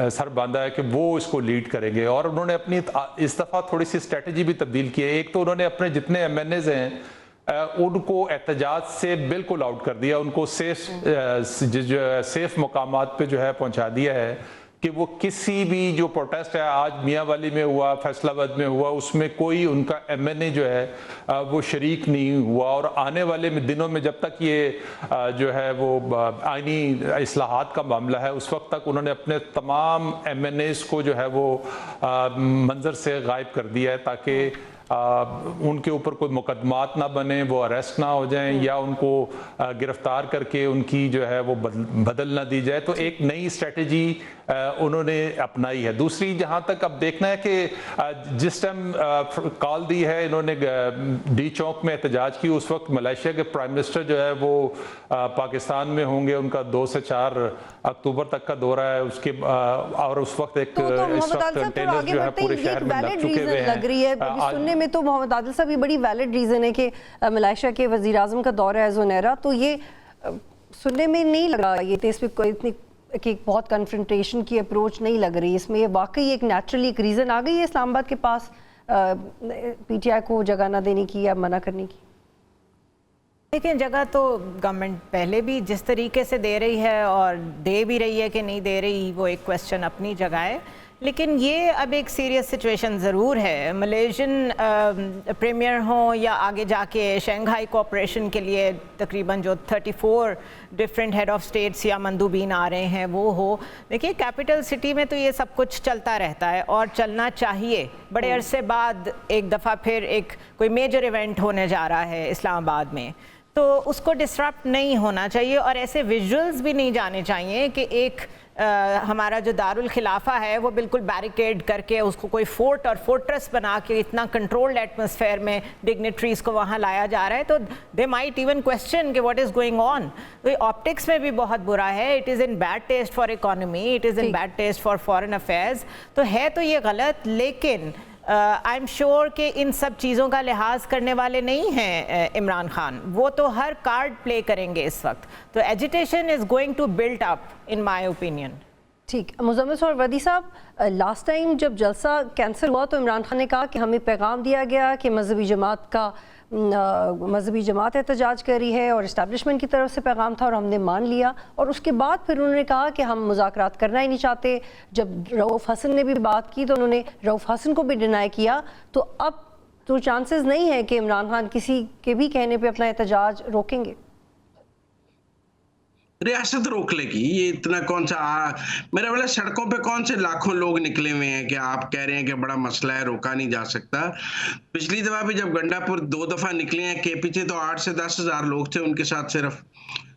سر باندھا ہے کہ وہ اس کو لیڈ کریں گے، اور انہوں نے اپنی اس دفعہ تھوڑی سی اسٹریٹجی بھی تبدیل کی ہے۔ ایک تو انہوں نے اپنے جتنے ایم این ایز ہیں ان کو احتجاج سے بالکل آؤٹ کر دیا، ان کو سیف مقامات پہ جو ہے پہنچا دیا ہے کہ وہ کسی بھی جو پروٹیسٹ ہے آج میاں والی میں ہوا، فیصل آباد میں ہوا، اس میں کوئی ان کا ایم این اے جو ہے وہ شریک نہیں ہوا، اور آنے والے دنوں میں جب تک یہ جو ہے وہ آئینی اصلاحات کا معاملہ ہے اس وقت تک انہوں نے اپنے تمام ایم این ایز کو جو ہے وہ منظر سے غائب کر دیا ہے، تاکہ ان کے اوپر کوئی مقدمات نہ بنے, وہ اریسٹ نہ ہو جائیں یا ان کو گرفتار کر کے ان کی جو ہے وہ بدل نہ دی جائے. تو ایک نئی اسٹریٹجی انہوں نے اپنائی ہے. دوسری جہاں تک اب دیکھنا ہے کہ جس ٹائم کال دی ہے انہوں نے ڈی چوک میں احتجاج کی, اس وقت ملائیشیا کے پرائم منسٹر جو ہے وہ پاکستان میں ہوں گے, ان کا 2 سے 4 اکتوبر تک کا دورہ ہے, اس کے اور اس وقت ایک اس وقت کنٹینر جو ہے پورے شہر میں لگ چکے ہوئے ہیں. لگ رہی ہے سننے میں تو محمد عادل صاحب یہ بڑی ویلڈ ریزن ہے کہ ملائیشیا کے وزیر اعظم کا دورہ ہے زونیرا, تو یہ سننے میں نہیں لگ رہا یہ اس پہ کوئی اتنی کہ بہت کنفرنٹیشن کی اپروچ نہیں لگ رہی اس میں. یہ واقعی ایک نیچرلی ایک ریزن آ گئی ہے اسلام آباد کے پاس پی ٹی آئی کو جگہ نہ دینے کی یا منع کرنے کی. لیکن جگہ تو گورنمنٹ پہلے بھی جس طریقے سے دے رہی ہے اور دے بھی رہی ہے کہ نہیں دے رہی, وہ ایک کویسچن اپنی جگہ ہے. لیکن یہ اب ایک سیریس سچویشن ضرور ہے. ملیشین پریمیئر ہوں یا آگے جا کے شنگھائی کوآپریشن کے لیے تقریباً جو 34 ڈفرینٹ ہیڈ آف اسٹیٹس یا مندوبین آ رہے ہیں وہ ہو. دیکھیے کیپٹل سٹی میں تو یہ سب کچھ چلتا رہتا ہے اور چلنا چاہیے. بڑے عرصے بعد ایک دفعہ پھر ایک کوئی میجر ایونٹ ہونے جا رہا ہے اسلام آباد میں, تو اس کو ڈسٹرپٹ نہیں ہونا چاہیے. اور ایسے ویژولز بھی نہیں جانے چاہیے کہ ایک ہمارا جو دارالخلافہ ہے وہ بالکل بیریکیڈ کر کے اس کو کوئی فورٹ اور فورٹریس بنا کے اتنا کنٹرولڈ ایٹماسفیئر میں ڈگنیٹریز کو وہاں لایا جا رہا ہے, تو دے مائٹ ایون کویسچن کہ واٹ از گوئنگ آن. تو آپٹکس میں بھی بہت برا ہے. It is in bad taste for economy, it is in bad taste for foreign affairs. تو ہے تو یہ غلط, لیکن آئی ایم شیور کہ ان سب چیزوں کا لحاظ کرنے والے نہیں ہیں عمران خان. وہ تو ہر کارڈ پلے کریں گے اس وقت. تو agitation is going to build up in my opinion. ٹھیک. مزمل سہروردی صاحب, لاسٹ ٹائم جب جلسہ کینسل ہوا تو عمران خان نے کہا کہ ہمیں پیغام دیا گیا کہ مذہبی جماعت احتجاج کر رہی ہے اور اسٹیبلشمنٹ کی طرف سے پیغام تھا اور ہم نے مان لیا. اور اس کے بعد پھر انہوں نے کہا کہ ہم مذاکرات کرنا ہی نہیں چاہتے. جب رؤوف حسن نے بھی بات کی تو انہوں نے رؤوف حسن کو بھی ڈینائی کیا. تو اب تو چانسز نہیں ہے کہ عمران خان کسی کے بھی کہنے پہ اپنا احتجاج روکیں گے. ریاست روک لے گی. یہ اتنا کون سا میرا والا سڑکوں پہ کون سے لاکھوں لوگ نکلے ہوئے ہیں کہ آپ کہہ رہے ہیں کہ بڑا مسئلہ ہے, روکا نہیں جا سکتا. پچھلی دفعہ بھی جب گنڈا پور 2 دفعہ نکلے ہیں کے پیچھے تو 8 سے 10 ہزار لوگ تھے ان کے ساتھ صرف.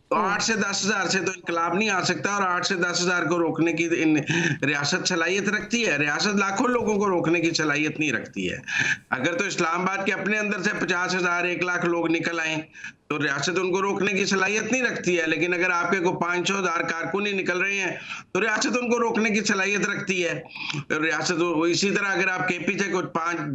تو 8 سے 10 ہزار سے تو انقلاب نہیں آ سکتا, اور 8 سے 10 ہزار کو روکنے کی ریاست صلاحیت رکھتی ہے. ریاست لاکھوں لوگوں کو روکنے کی صلاحیت نہیں رکھتی ہے. اگر تو اسلام آباد کے اپنے اندر سے 50,000 1 لاکھ لوگ نکل آئیں تو ریاست ان کو روکنے کی صلاحیت نہیں رکھتی ہے. لیکن اگر آپ کے کو 500,000 کارکن ہی نکل رہے ہیں تو ریاست ان کو روکنے کی صلاحیت رکھتی ہے. ریاست اسی طرح اگر آپ کے پیچھے کچھ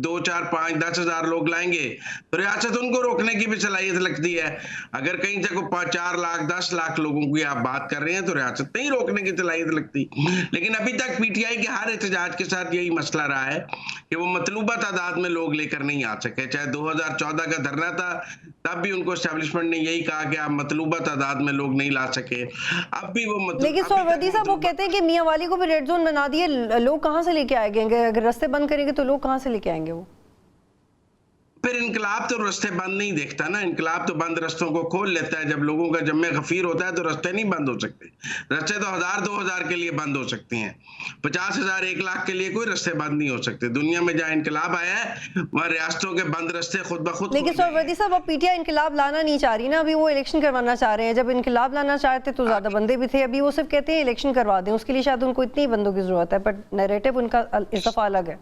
2 4 5 10 ہزار لوگ لائیں گے تو ریاست ان کو روکنے کی بھی صلاحیت رکھتی ہے. اگر کہیں سے کوئی 4 لاکھ 10 لاکھ لوگوں کی آپ بات کر رہے ہیں تو ریاست نہیں روکنے کی صلاحیت رکھتی. لیکن ابھی تک پی ٹی آئی کے ہر احتجاج کے ساتھ یہی مسئلہ رہا ہے کہ وہ مطلوبہ تعداد میں لوگ لے کر نہیں آ سکے. چاہے 2014 کا دھرنا تھا تب بھی ان کو اسٹیبلشمنٹ نے یہی کہا کہ آپ مطلوبہ تعداد میں لوگ نہیں لا سکے. اب بھی وہ لیکن سہروردی صاحب وہ کہتے ہیں کہ میاں والی کو بھی ریڈ زون بنا دیے, لوگ کہاں سے لے کے آئیں گے؟ اگر راستے بند کریں گے تو لوگ کہاں سے لے کے آئیں گے؟ وہ پھر انقلاب تو راستے بند نہیں دیکھتا نا. انقلاب تو بند رستوں کو کھول لیتا ہے. جب لوگوں کا جمع غفیر ہوتا ہے تو راستے نہیں بند ہو سکتے. راستے تو 1000 2000 کے لیے بند ہو سکتے ہیں, 50,000 1 لاکھ کے لیے کوئی راستے بند نہیں ہو سکتے. دنیا میں جہاں انقلاب آیا ہے وہاں ریاستوں کے بند راستے خود بخود. لیکن سہروردی صاحب اب پی ٹی آئی انقلاب لانا نہیں چاہ رہی نا, ابھی وہ الیکشن کروانا چاہ رہے ہیں. جب انقلاب لانا چاہتے تو زیادہ بندے بھی تھے, ابھی وہ صرف کہتے ہیں الیکشن کروا دیں. اس کے لیے شاید ان کو اتنی بندوں کی ضرورت ہے, بٹ نیریٹو ان کا اس دفعہ الگ ہے.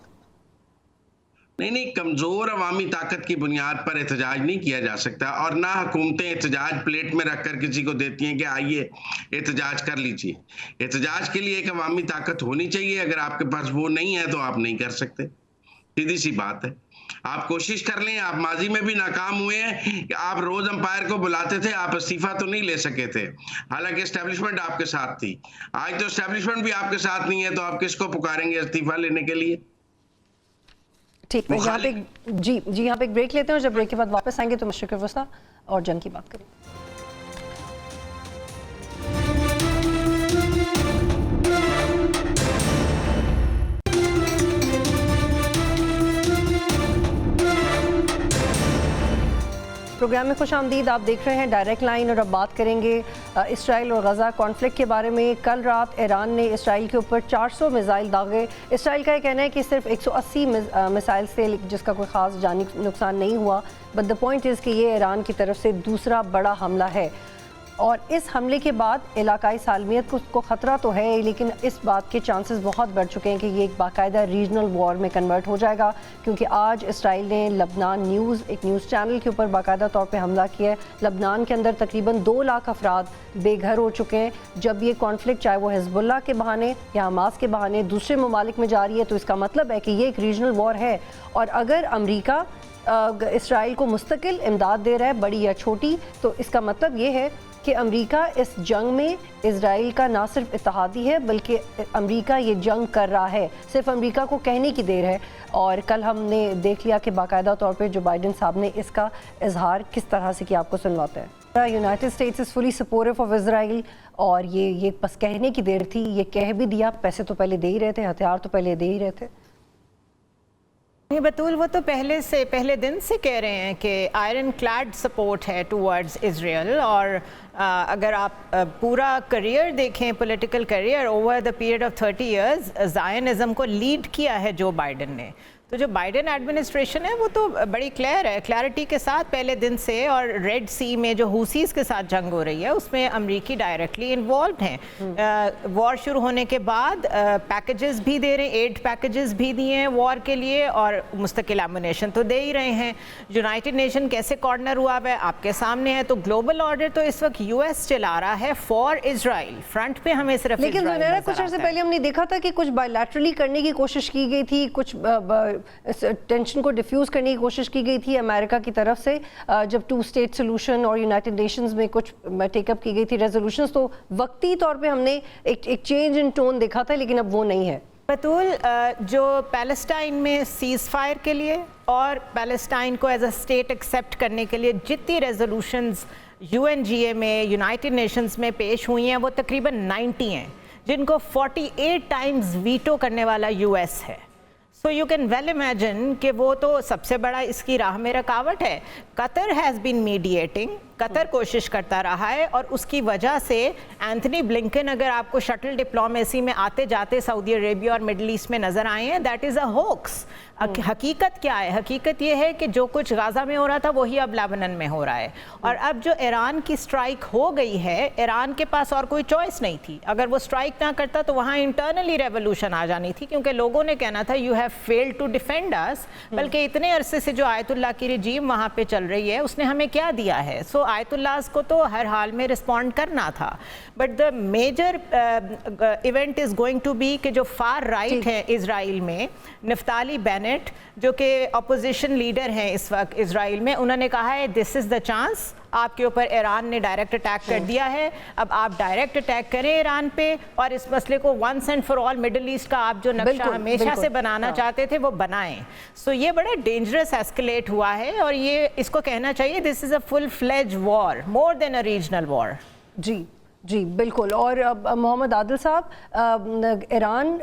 نہیں, کمزور عوامی طاقت کی بنیاد پر احتجاج نہیں کیا جا سکتا, اور نہ حکومتیں احتجاج پلیٹ میں رکھ کر کسی کو دیتی ہیں کہ آئیے احتجاج کر لیجئے. احتجاج کے لیے ایک عوامی طاقت ہونی چاہیے. اگر آپ کے پاس وہ نہیں ہے تو آپ نہیں کر سکتے. سیدھی سی بات ہے. آپ کوشش کر لیں. آپ ماضی میں بھی ناکام ہوئے ہیں کہ آپ روز امپائر کو بلاتے تھے, آپ استعفیٰ تو نہیں لے سکے تھے, حالانکہ اسٹیبلشمنٹ آپ کے ساتھ تھی. آج تو اسٹیبلشمنٹ بھی آپ کے ساتھ نہیں ہے تو آپ کس کو پکاریں گے استعفیٰ لینے کے لیے؟ ٹھیک ہے, یہاں پہ یہاں پہ ایک بریک لیتے ہیں, اور جب بریک کے بعد واپس آئیں گے تو مشرق وسطیٰ اور جنگ کی بات کریں. پروگرام میں خوش آمدید. آپ دیکھ رہے ہیں ڈائریکٹ لائن اور اب بات کریں گے اسرائیل اور غزہ کانفلکٹ کے بارے میں. کل رات ایران نے اسرائیل کے اوپر 400 میزائل داغے. اسرائیل کا یہ کہنا ہے کہ صرف 180 میزائل سے جس کا کوئی خاص جانی نقصان نہیں ہوا. بٹ دا پوائنٹ از کہ یہ ایران کی طرف سے دوسرا بڑا حملہ ہے اور اس حملے کے بعد علاقائی سالمیت کو خطرہ تو ہے لیکن اس بات کے چانسز بہت بڑھ چکے ہیں کہ یہ ایک باقاعدہ ریجنل وار میں کنورٹ ہو جائے گا کیونکہ آج اسرائیل نے لبنان نیوز ایک نیوز چینل کے اوپر باقاعدہ طور پہ حملہ کیا ہے. لبنان کے اندر تقریباً 2 لاکھ افراد بے گھر ہو چکے ہیں. جب یہ کانفلکٹ چاہے وہ حزب اللہ کے بہانے یا حماس کے بہانے دوسرے ممالک میں جاری ہے تو اس کا مطلب ہے کہ یہ ایک ریجنل وار ہے. اور اگر امریکہ اسرائیل کو مستقل امداد دے رہا ہے بڑی یا چھوٹی تو اس کا مطلب یہ ہے کہ امریکہ اس جنگ میں اسرائیل کا نہ صرف اتحادی ہے بلکہ امریکہ یہ جنگ کر رہا ہے. صرف امریکہ کو کہنے کی دیر ہے. اور کل ہم نے دیکھ لیا کہ باقاعدہ طور پہ جو بائیڈن صاحب نے اس کا اظہار کس طرح سے کیا آپ کو سنواتے ہیں. United States is fully supportive of Israel اور یہ بس کہنے کی دیر تھی. یہ کہہ بھی دیا, پیسے تو پہلے دے ہی رہے تھے, ہتھیار تو پہلے دے ہی رہے تھے. بطول وہ تو پہلے دن سے کہہ رہے ہیں کہ آئرن کلیڈ سپورٹ ہے ٹورڈز اسرائیل. اور اگر آپ پورا کریئر دیکھیں political career over the period of 30 years Zionism کو لیڈ کیا ہے جو بائیڈن نے. تو جو بائیڈن ایڈمنسٹریشن ہے وہ تو بڑی کلیئر ہے, کلیئرٹی کے ساتھ پہلے دن سے. اور ریڈ سی میں جو حوثیز کے ساتھ جنگ ہو رہی ہے اس میں امریکی ڈائریکٹلی انوالوڈ ہیں. وار شروع ہونے کے بعد پیکیجز بھی دے رہے ہیں, ایڈ پیکیجز بھی دیے ہیں وار کے لیے اور مستقل ایمونیشن تو دے ہی رہے ہیں. یونائٹڈ نیشن کیسے کارنر ہوا ہے آپ کے سامنے ہے. تو گلوبل آرڈر تو اس وقت یو ایس چلا رہا ہے فار اسرائیل. فرنٹ پہ ہمیں صرف لیکن زنیرہ کچھ عرصے پہلے ہم نے دیکھا تھا کہ کچھ بائیلیٹرلی کرنے کی کوشش کی گئی تھی, کچھ ٹینشن کو ڈیفیوز کرنے کی کوشش کی گئی تھی امریکہ کی طرف سے جب 2 اسٹیٹ سولوشن اور یونائٹڈ نیشنز میں کچھ ٹیک اپ کی گئی تھی ریزولوشنز. تو وقتی طور پہ ہم نے ایک چینج ان ٹون دیکھا تھا لیکن اب وہ نہیں ہے. بطول جو پیلسٹائن میں سیز فائر کے لیے اور پیلسٹائن کو ایز اے اسٹیٹ ایکسیپٹ کرنے کے لیے جتنی ریزولوشنز یو این جی اے میں یونائٹڈ نیشنز میں پیش ہوئی ہیں وہ تقریباً 90 ہیں جن کو 48 ٹائمز ویٹو کرنے والا یو ایس ہے. So you can well imagine کہ وہ تو سب سے بڑا اس کی راہ میں رکاوٹ ہے. قطر ہیز بین میڈیٹنگ, قطر کوشش کرتا رہا ہے اور اس کی وجہ سے اینتھنی بلنکن اگر آپ کو شٹل ڈپلومیسی میں آتے جاتے سعودی عربیہ اور مڈل ایسٹ میں نظر آئے ہیں دیٹ از اے ہوکس. حقیقت کیا ہے؟ حقیقت یہ ہے کہ جو کچھ غزہ میں ہو رہا تھا وہی اب لیبنن میں ہو رہا ہے. اور اب جو ایران کی سٹرائک ہو گئی ہے, ایران کے پاس اور کوئی چوائس نہیں تھی. اگر وہ سٹرائک نہ کرتا تو وہاں انٹرنلی ریولوشن آ جانی تھی کیونکہ لوگوں نے کہنا تھا you have failed to defend us. بلکہ اتنے عرصے سے جو آیت اللہ کی رجیم وہاں پہ چل رہی ہے اس نے ہمیں کیا دیا ہے. سو آیت اللہ کو تو ہر حال میں رسپونڈ کرنا تھا. But the major event is going to be کہ جو فار رائٹ ہے اسرائیل میں, نفتالی بینٹ جو کہ اپوزیشن لیڈر ہیں اس وقت اسرائیل میں, انہوں نے کہا ہے دس از دا چانس. آپ کے اوپر ایران نے ڈائریکٹ اٹیک کر دیا ہے, اب آپ ڈائریکٹ اٹیک کریں ایران پہ اور اس مسئلے کو once and for all Middle East کا آپ جو نقشہ ہمیشہ سے بنانا چاہتے تھے وہ بنائیں. سو یہ بڑا ڈینجرس ایسکلیٹ ہوا ہے اور یہ اس کو کہنا چاہیے دس is a full فلیج war more then a regional وار. جی بالکل. اور محمد عادل صاحب, ایران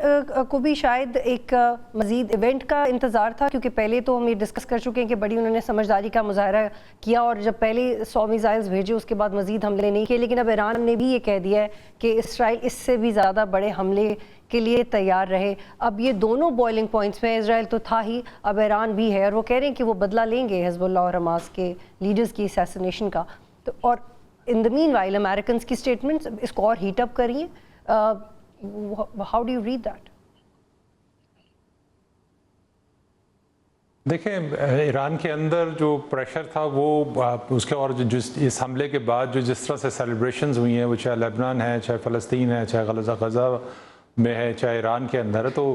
کو بھی شاید ایک مزید ایونٹ کا انتظار تھا کیونکہ پہلے تو ہم یہ ڈسکس کر چکے ہیں کہ بڑی انہوں نے سمجھداری کا مظاہرہ کیا اور جب پہلے 100 میزائلز بھیجے اس کے بعد مزید حملے نہیں کیے. لیکن اب ایران نے بھی یہ کہہ دیا ہے کہ اسرائیل اس سے بھی زیادہ بڑے حملے کے لیے تیار رہے. اب یہ دونوں بوائلنگ پوائنٹس میں, اسرائیل تو تھا ہی, اب ایران بھی ہے اور وہ کہہ رہے ہیں کہ وہ بدلہ لیں گے حزب اللہ اور حماس کے لیڈرز کی اسیسینیشن کا. تو اور in the meanwhile Americans کی statements اس کو اور ہیٹ اپ کریے. how do you read that? دیکھیں ایران کے اندر جو پریشر تھا وہ اس کے اور اس حملے کے بعد جو جس طرح سے سیلیبریشنز ہوئی ہیں وہ چاہے لیبنان ہے, چاہے فلسطین ہے, چاہے غزہ میں ہے, چاہے ایران کے اندر ہے, تو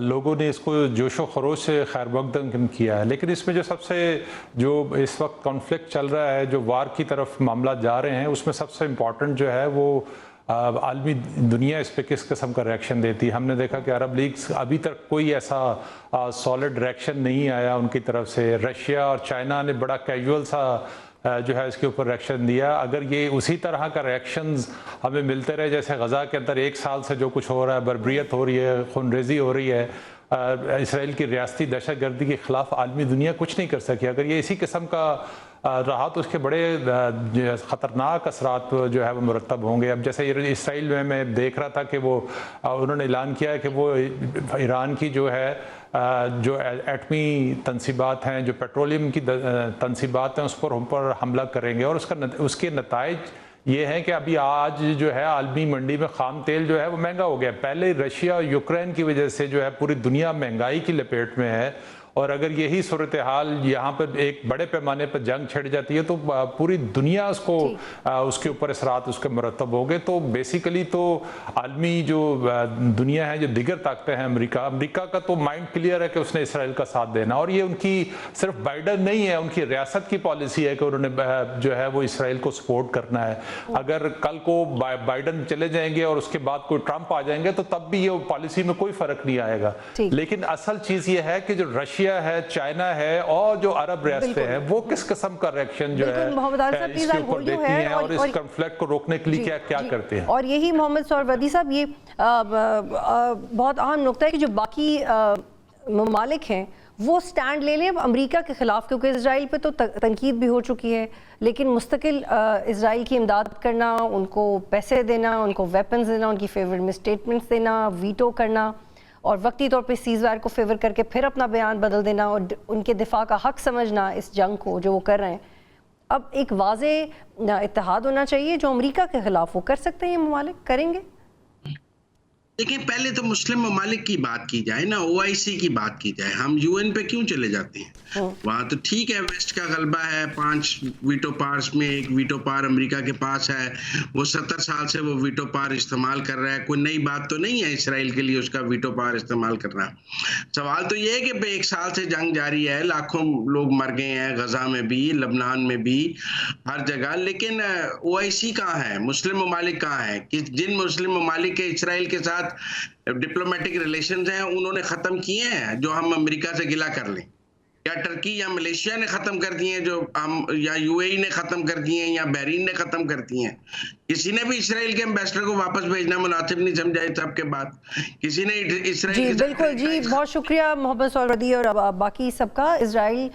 لوگوں نے اس کو جوش و خروش سے خیر مقدم کیا ہے. لیکن اس میں جو سب سے جو اس وقت کانفلکٹ چل رہا ہے, جو وار کی طرف معاملات جا رہے ہیں, اس میں سب سے امپورٹنٹ جو ہے وہ عالمی دنیا اس پہ کس قسم کا ریئیکشن دیتی ہے. ہم نے دیکھا کہ عرب لیگ ابھی تک کوئی ایسا سالڈ ریئیکشن نہیں آیا ان کی طرف سے. رشیا اور چائنا نے بڑا کیجول سا جو ہے اس کے اوپر ریئیکشن دیا. اگر یہ اسی طرح کا ریئیکشنز ہمیں ملتے رہے جیسے غزہ کے اندر 1 سال سے جو کچھ ہو رہا ہے, بربریت ہو رہی ہے, خون ریزی ہو رہی ہے, اسرائیل کی ریاستی دہشت گردی کے خلاف عالمی دنیا کچھ نہیں کر سکی. اگر یہ اسی قسم کا رہا تو اس کے بڑے خطرناک اثرات جو ہے وہ مرتب ہوں گے. اب جیسے اسرائیل میں دیکھ رہا تھا کہ وہ انہوں نے اعلان کیا ہے کہ وہ ایران کی جو ہے جو ایٹمی تنصیبات ہیں, جو پیٹرولیم کی تنصیبات ہیں, اس پر حملہ کریں گے. اور اس کے نتائج یہ ہیں کہ ابھی آج جو ہے عالمی منڈی میں خام تیل جو ہے وہ مہنگا ہو گیا. پہلے رشیا اور یوکرین کی وجہ سے جو ہے پوری دنیا مہنگائی کی لپیٹ میں ہے, اور اگر یہی صورتحال یہاں پر ایک بڑے پیمانے پر جنگ چھڑ جاتی ہے تو پوری دنیا اس کے اوپر اثرات اس کے مرتب ہو گئے. تو بیسیکلی تو عالمی جو دنیا ہے, جو دیگر طاقتیں ہیں, امریکہ کا تو مائنڈ کلیئر ہے کہ اس نے اسرائیل کا ساتھ دینا, اور یہ ان کی صرف بائیڈن نہیں ہے, ان کی ریاست کی پالیسی ہے کہ انہوں نے جو ہے وہ اسرائیل کو سپورٹ کرنا ہے. اگر کل کو بائیڈن چلے جائیں گے اور اس کے بعد کوئی ٹرمپ آ جائیں گے تو تب بھی یہ پالیسی میں کوئی فرق نہیں آئے گا. لیکن اصل چیز یہ ہے کہ جو رشیا ہے, چائنا ہے, اور جو عرب ریاستیں ہیں, وہ کس قسم کا ریئیکشن جو ہے اس کے اوپر دیتی ہیں اور اس کنفلکٹ کو روکنے کے لیے کیا کرتے ہیں. اور یہی محمد سہروردی صاحب, یہ بہت اہم نقطہ ہے کہ جو باقی ممالک ہیں وہ سٹینڈ لے لیں امریکہ کے خلاف, کیونکہ اسرائیل پہ تو تنقید بھی ہو چکی ہے, لیکن مستقل اسرائیل کی امداد کرنا, ان کو پیسے دینا, ان کو ویپنز دینا, ان کی فیور میں اسٹیٹمنٹس دینا, ویٹو کرنا, اور وقتی طور پہ سیز وائر کو فیور کر کے پھر اپنا بیان بدل دینا, اور ان کے دفاع کا حق سمجھنا اس جنگ کو جو وہ کر رہے ہیں. اب ایک واضح اتحاد ہونا چاہیے جو امریکہ کے خلاف وہ کر سکتے ہیں. یہ ممالک کریں گے؟ دیکھیں, پہلے تو مسلم ممالک کی بات کی جائے نا, OIC کی بات کی جائے. ہم UN پہ کیوں چلے جاتے ہیں؟ وہاں تو ٹھیک ہے ویسٹ کا غلبہ ہے, 5 ویٹو پارس میں 1 ویٹو پار امریکہ کے پاس ہے, وہ 70 سال سے وہ ویٹو پار استعمال کر رہا ہے. کوئی نئی بات تو نہیں ہے اسرائیل کے لیے اس کا ویٹو پار استعمال کرنا. سوال تو یہ ہے کہ 1 سال سے جنگ جاری ہے, لاکھوں لوگ مر گئے ہیں, غزہ میں بھی, لبنان میں بھی, ہر جگہ. لیکن OIC کہاں ہے؟ مسلم ممالک کہاں ہے؟ کہ جن مسلم ممالک کے اسرائیل کے ساتھ ڈپلومیٹک ریلیشنز ہیں انہوں نے ختم کیے ہیں جو ہم امریکہ سے گلہ کر لیں, یا ٹرکی یا ملیشیا نے ختم کر دیے ہیں جو ہم, یا UAE نے ختم کر دیے ہیں, یا بحرین نے ختم کر دیے ہیں. کسی نے بھی اسرائیل کے ایمبیسڈر کو واپس بھیجنا مناسب نہیں سمجھا اس سب کے بعد. کسی نے اسرائیل جی بالکل, جی بہت شکریہ محمد سہروردی اور باقی سب کا. اسرائیل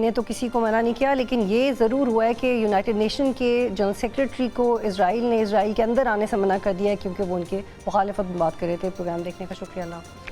نے تو کسی کو منع نہیں کیا, لیکن یہ ضرور ہوا ہے کہ یونائٹڈ نیشن کے جنرل سیکریٹری کو اسرائیل نے اسرائیل کے اندر آنے سے منع کر دیا ہے کیونکہ وہ ان کے مخالفت میں بات کر رہے تھے. پروگرام دیکھنے کا شکریہ. اللہ